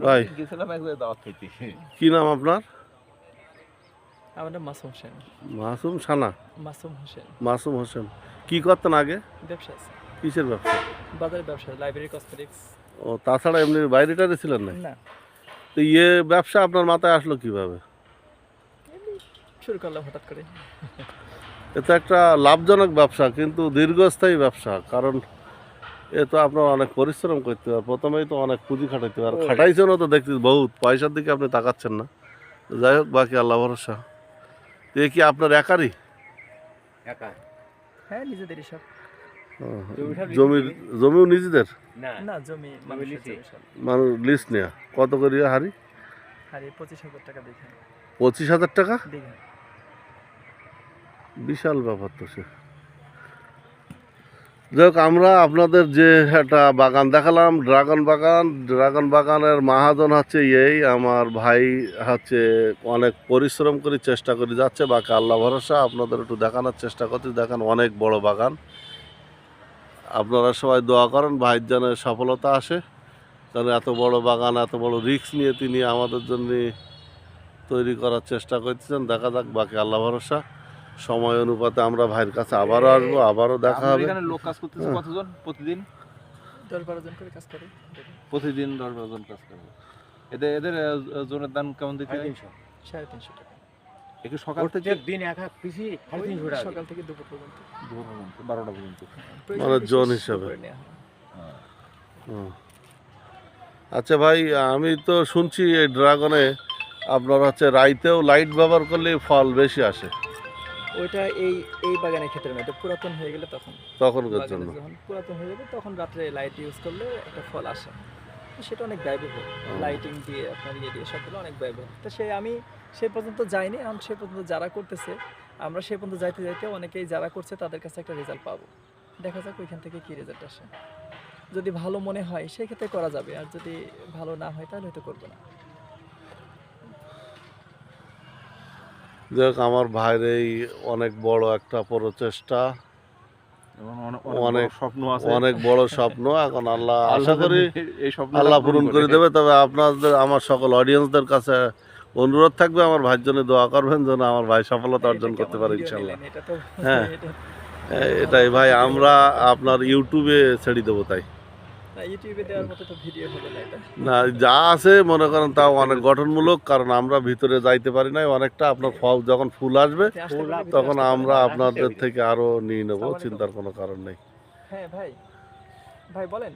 ভাই গেছিলাম এক জায়গায় দাওয়াত খাইতে। কি নাম আপনার? আমার নাম মাসুম হোসেন। মাসুম সানা? মাসুম হোসেন। মাসুম হোসেন। কি করতেন আগে? ব্যবসা আছে, কিসের ব্যবসা? বাজারে ব্যবসা, লাইব্রেরি কসমেটিক্স। ও, তাছাড়া এমনি বাইরে টাইরে ছিলেন না? না, তো ব্যবসা আপনার মাথায় আসলো কিভাবে? এমনি শুরু করলাম হঠাৎ করে। এটা একটা লাভজনক ব্যবসা কিন্তু দীর্ঘস্থায়ী ব্যবসা, কারণ এ তো আপনার অনেক পরিশ্রম করতে হবে, প্রথমেই তো অনেক পুঁজি খাটাইতে হবে, আর খাটাইছেনও তো দেখছি বহুত, পয়সার দিকে আপনি তাকাচ্ছেন না। যাই হোক, বাকি আল্লাহ ভরসা। তো এ কি আপনার একারই? একা। হ্যাঁ, নিজেদেরই সব। জমিও নিজেদের? না, জমি মানুষের জমি সব। মানুষ লিস্ট নেয়া? কত করে হারি? আরে 25,000 টাকা বিঘা। 25,000 টাকা? বিঘা। বিশাল ব্যাপার তো সে। যাই হোক, আমরা আপনাদের যে একটা বাগান দেখালাম, ড্রাগন বাগানের মাহাজন হচ্ছে আমার ভাই হচ্ছে অনেক পরিশ্রম করে চেষ্টা করে যাচ্ছে, বাকি আল্লাহ ভরসা। আপনাদের একটু দেখানোর চেষ্টা করছি, দেখেন অনেক বড় বাগান। আপনারা সবাই দোয়া করেন ভাইয়ের যেন সফলতা আসে, কারণ এত বড় বাগান, এত বড় রিস্ক নিয়ে তিনি আমাদের জন্য তৈরি করার চেষ্টা করতেছেন। দেখা যাক, বাকি আল্লাহ ভরসা। সময় অনুপাতে আমরা ভাইয়ের কাছে আবারও আসবো, আবারও দেখা হবে। এখানে লোক কাজ করতেছে কতজন প্রতিদিন? 10-12 জন করে কাজ করে। প্রতিদিন 10-12 জন কাজ করে। এদের জনের দাম কেমন দিতে হয়? 350 টাকা। একটু সকাল থেকে দিন এক এক পিসি 350 টাকা। সকাল থেকে দুপুর পর্যন্ত। 12টা পর্যন্ত। মানে জন হিসাবে। আচ্ছা ভাই, আমি তো শুনছি এই ড্রাগনে আপনার হচ্ছে রাইতেও লাইট ব্যবহার করলে ফল বেশি আসে। ওইটা এই বাগানের ক্ষেত্রে না, এটা পুরাতন হয়ে গেলে তখনকার জন্য। যখন পুরাতন হয়ে যাবে তখন রাত্রে লাইট ইউজ করলে একটা ফল আসে। সেটা অনেক ব্যয়বহুল, লাইটিং দিয়ে আপনার দিয়ে সবগুলো অনেক ব্যয়বহুল। তো আমি সে পর্যন্ত যাইনি, এখন সে পর্যন্ত যারা করতেছে, আমরা সে পর্যন্ত যাইতে যাইতে অনেকেই যারা করছে তাদের কাছে একটা রেজাল্ট পাবো। দেখা যাক ওইখান থেকে কি রেজাল্ট আসে। যদি ভালো মনে হয় সেই ক্ষেত্রে করা যাবে, আর যদি ভালো না হয় তাহলে হয়তো করবো না। যাই হোক, আমার ভাইয়ের এই অনেক বড় একটা প্রচেষ্টা, অনেক বড় স্বপ্ন। এখন আল্লাহ আশা করি আল্লাহ পূরণ করে দেবে। তবে আপনাদের, আমার সকল অডিয়েন্সদের কাছে অনুরোধ থাকবে, আমার ভাইয়ের জন্য দোয়া করবেন যেন আমার ভাই সফলতা অর্জন করতে পারে ইনশাল্লাহ। হ্যাঁ, এটাই ভাই, আমরা আপনার ইউটিউবে ছেড়ে দেবো। তাই ইউটিউবে দেওয়ার মতো তো ভিডিও হবে না এটা। না, যা আছে মনে করেন তাও অনেক গঠনমূলক, কারণ আমরা ভিতরে যাইতে পারি নাই অনেকটা। আপনার ফল যখন ফুল আসবে তখন আমরা আপনাদের থেকে আরো নিয়ে নেবো, চিন্তার কোনো কারণ নেই। হ্যাঁ ভাই বলেন।